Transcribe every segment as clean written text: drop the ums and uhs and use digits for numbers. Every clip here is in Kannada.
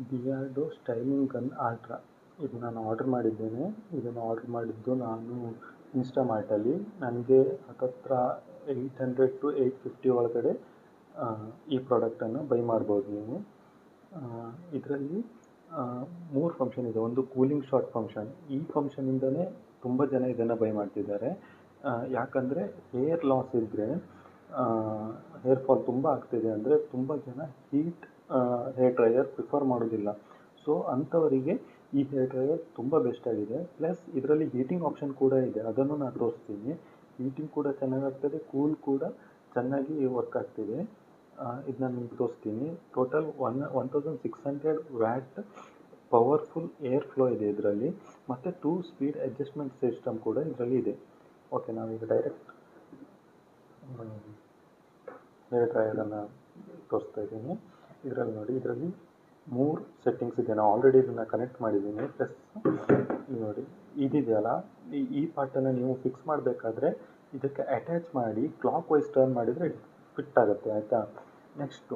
ಬಿಯರ್ಡೋ ಸ್ಟೈಲಿಂಗ್ ಗನ್ ಅಲ್ಟ್ರಾ ಇದು ನಾನು ಆರ್ಡರ್ ಮಾಡಿದ್ದೇನೆ. ಇದನ್ನು ಆರ್ಡರ್ ಮಾಡಿದ್ದು ನಾನು ಇನ್ಸ್ಟಾಮಾರ್ಟಲ್ಲಿ. ನನಗೆ ಹತ್ತತ್ರ 800 to 850 ಒಳಗಡೆ ಈ ಪ್ರಾಡಕ್ಟನ್ನು ಬೈ ಮಾಡ್ಬೋದು ನೀವು. ಇದರಲ್ಲಿ 3 ಫಂಕ್ಷನ್ ಇದೆ. ಒಂದು ಕೂಲಿಂಗ್ ಶಾರ್ಟ್ ಫಂಕ್ಷನ್. ಈ ಫಂಕ್ಷನಿಂದನೇ ತುಂಬ ಜನ ಇದನ್ನು ಬೈ ಮಾಡ್ತಿದ್ದಾರೆ. ಯಾಕಂದರೆ ಹೇರ್ ಲಾಸ್ ಇದ್ದರೆ, ಹೇರ್ ಫಾಲ್ ತುಂಬ ಆಗ್ತಿದೆ ಅಂದರೆ ತುಂಬ ಜನ ಹೀಟ್ ಹೇರ್ ಡ್ರೈಯರ್ ಪ್ರಿಫರ್ ಮಾಡೋದಿಲ್ಲ. ಸೊ ಅಂಥವರಿಗೆ ಈ ಹೇರ್ ಡ್ರೈಯರ್ ತುಂಬ ಬೆಸ್ಟ್ ಆಗಿದೆ. ಪ್ಲಸ್ ಇದರಲ್ಲಿ ಹೀಟಿಂಗ್ ಆಪ್ಷನ್ ಕೂಡ ಇದೆ, ಅದನ್ನು ನಾನು ತೋರಿಸ್ತೀನಿ. ಹೀಟಿಂಗ್ ಕೂಡ ಚೆನ್ನಾಗಾಗ್ತದೆ, ಕೂಲ್ ಕೂಡ ಚೆನ್ನಾಗಿ ವರ್ಕ್ ಆಗ್ತಿದೆ. ಇದನ್ನ ನಿಮ್ಗೆ ತೋರಿಸ್ತೀನಿ. Total 1600 watt powerful air flow ಇದೆ ಇದರಲ್ಲಿ, ಮತ್ತು 2 ಸ್ಪೀಡ್ ಅಡ್ಜಸ್ಟ್ಮೆಂಟ್ ಸಿಸ್ಟಮ್ ಕೂಡ ಇದರಲ್ಲಿ ಇದೆ. ಓಕೆ, ನಾವೀಗ ಡೈರೆಕ್ಟ್ ಹೇರ್ ಡ್ರೈಯರನ್ನು ತೋರಿಸ್ತಾ ಇದ್ದೀನಿ. ಇದರಲ್ಲಿ ನೋಡಿ, ಇದರಲ್ಲಿ 3 ಸೆಟ್ಟಿಂಗ್ಸ್ ಇದೆ. ನಾನು ಆಲ್ರೆಡಿ ಇದನ್ನು ಕನೆಕ್ಟ್ ಮಾಡಿದ್ದೀನಿ. ಪ್ಲಸ್ ನೋಡಿ, ಇದಿದೆಯಲ್ಲ, ಈ ಪಾರ್ಟನ್ನು ನೀವು ಫಿಕ್ಸ್ ಮಾಡಬೇಕಾದ್ರೆ ಇದಕ್ಕೆ ಅಟ್ಯಾಚ್ ಮಾಡಿ ಕ್ಲಾಕ್ ವೈಸ್ ಟರ್ನ್ ಮಾಡಿದರೆ ಫಿಟ್ ಆಗುತ್ತೆ, ಆಯಿತಾ. ನೆಕ್ಸ್ಟು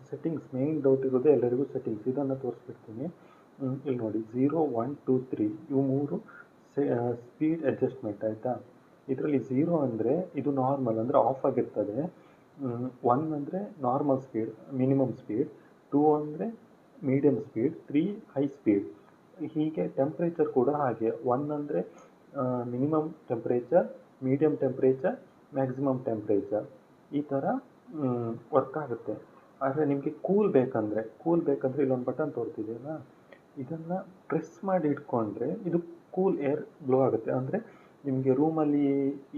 ಸೆಟ್ಟಿಂಗ್ಸ್, ಮೇಯ್ನ್ ಡೌಟ್ ಇರೋದು ಎಲ್ಲರಿಗೂ ಸೆಟ್ಟಿಂಗ್ಸ್. ಇದನ್ನು ತೋರಿಸ್ಬಿಡ್ತೀನಿ. ಇಲ್ಲಿ ನೋಡಿ, 0, 1, 2, 3 ಇವು 3 ಸ್ಪೀಡ್ ಅಡ್ಜಸ್ಟ್ಮೆಂಟ್, ಆಯಿತಾ. ಇದರಲ್ಲಿ 0 ಅಂದರೆ ಇದು ನಾರ್ಮಲ್, ಅಂದರೆ ಆಫ್ ಆಗಿರ್ತದೆ. 1 ಅಂದರೆ ನಾರ್ಮಲ್ ಸ್ಪೀಡ್, ಮಿನಿಮಮ್ ಸ್ಪೀಡ್. 2 ಅಂದರೆ ಮೀಡಿಯಮ್ ಸ್ಪೀಡ್. 3 high speed. ಹೀಗೆ ಟೆಂಪ್ರೇಚರ್ ಕೂಡ ಹಾಗೆ. 1 ಅಂದರೆ minimum temperature, medium temperature, maximum temperature, ಈ ಥರ ವರ್ಕ್ ಆಗುತ್ತೆ. ಆದರೆ ನಿಮಗೆ ಕೂಲ್ ಬೇಕಂದರೆ ಇಲ್ಲೊಂದು ಬಟನ್ ತೋರ್ತಿದೆಯಲ್ಲ, ಇದನ್ನು ಪ್ರೆಸ್ ಮಾಡಿ ಇಟ್ಕೊಂಡ್ರೆ ಇದು ಕೂಲ್ ಏರ್ ಬ್ಲೋ ಆಗುತ್ತೆ. ಅಂದರೆ ನಿಮಗೆ ರೂಮಲ್ಲಿ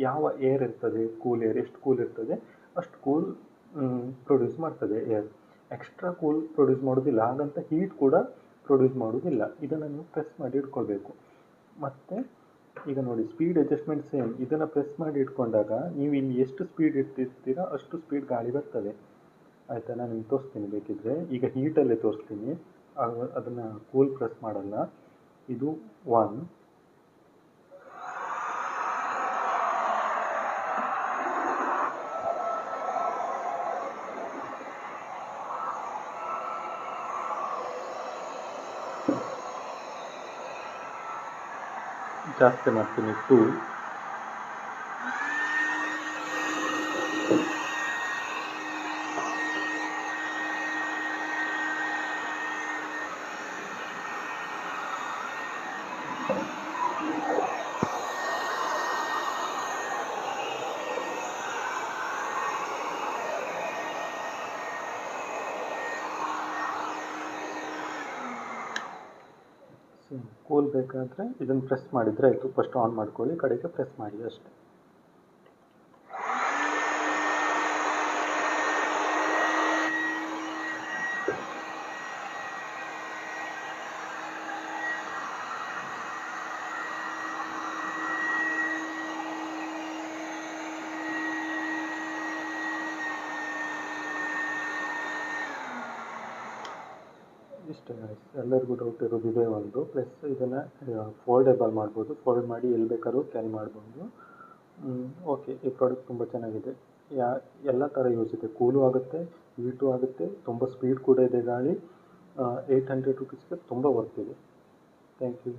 ಯಾವ ಏರ್ ಇರ್ತದೆ, ಕೂಲ್ ಏರ್ ಎಷ್ಟು ಕೂಲ್ ಇರ್ತದೆ ಅಷ್ಟು ಕೂಲ್ ಪ್ರೊಡ್ಯೂಸ್ ಮಾಡ್ತದೆ ಏರ್. ಎಕ್ಸ್ಟ್ರಾ ಕೂಲ್ ಪ್ರೊಡ್ಯೂಸ್ ಮಾಡೋದಿಲ್ಲ, ಹಾಗಂತ ಹೀಟ್ ಕೂಡ ಪ್ರೊಡ್ಯೂಸ್ ಮಾಡೋದಿಲ್ಲ. ಇದನ್ನು ನೀವು ಪ್ರೆಸ್ ಮಾಡಿ ಇಟ್ಕೊಳ್ಬೇಕು. ಮತ್ತು ಈಗ ನೋಡಿ, ಸ್ಪೀಡ್ ಅಡ್ಜಸ್ಟ್ಮೆಂಟ್ ಸೇಮ್. ಇದನ್ನು ಪ್ರೆಸ್ ಮಾಡಿ ಇಟ್ಕೊಂಡಾಗ ನೀವು ಇಲ್ಲಿ ಎಷ್ಟು ಸ್ಪೀಡ್ ಇಟ್ಟಿರ್ತೀರ ಅಷ್ಟು ಸ್ಪೀಡ್ ಗಾಳಿ ಬರ್ತದೆ, ಆಯಿತಾ. ನಾನು ನಿಮ್ಗೆ ತೋರಿಸ್ತೀನಿ ಬೇಕಿದ್ದರೆ. ಈಗ ಹೀಟಲ್ಲೇ ತೋರಿಸ್ತೀನಿ, ಅದನ್ನು ಕೂಲ್ ಪ್ರೆಸ್ ಮಾಡಲ್ಲ. ಇದು 1, ಜಾಸ್ತಿ ಮಾಡ್ತೀನಿ, 2, ಕೂಲ್ ಬೇಕಾದರೆ ಇದನ್ನು ಪ್ರೆಸ್ ಮಾಡಿದರೆ ಆಯಿತು. ಫಸ್ಟ್ ಆನ್ ಮಾಡ್ಕೊಳ್ಳಿ, ಕಡೆಗೆ ಪ್ರೆಸ್ ಮಾಡಿ ಅಷ್ಟೇ. ಇಷ್ಟೇ ಗೈಸ್, ಎಲ್ಲರಿಗೂ ಡೌಟ್ ಇರೋದು ಇದೇ ಒಂದು. ಪ್ಲಸ್ ಇದನ್ನು ಫೋಲ್ಡೇಬಲ್ ಮಾಡ್ಬೋದು, ಫೋಲ್ಡ್ ಮಾಡಿ ಎಲ್ಲಿ ಬೇಕಾದ್ರೂ ಕ್ಯಾರಿ ಮಾಡ್ಬೋದು. ಓಕೆ, ಈ ಪ್ರಾಡಕ್ಟ್ ತುಂಬ ಚೆನ್ನಾಗಿದೆ. ಎಲ್ಲ ಥರ ಯೂಸ್ ಇದೆ. ಕೂಲು ಆಗುತ್ತೆ, ಹೀಟು ಆಗುತ್ತೆ, ತುಂಬ ಸ್ಪೀಡ್ ಕೂಡ ಇದೆ ಗಾಳಿ. 800 ರುಪೀಸ್ಗೆ ತುಂಬ ವರ್ತ್ ಇದೆ. Thank you.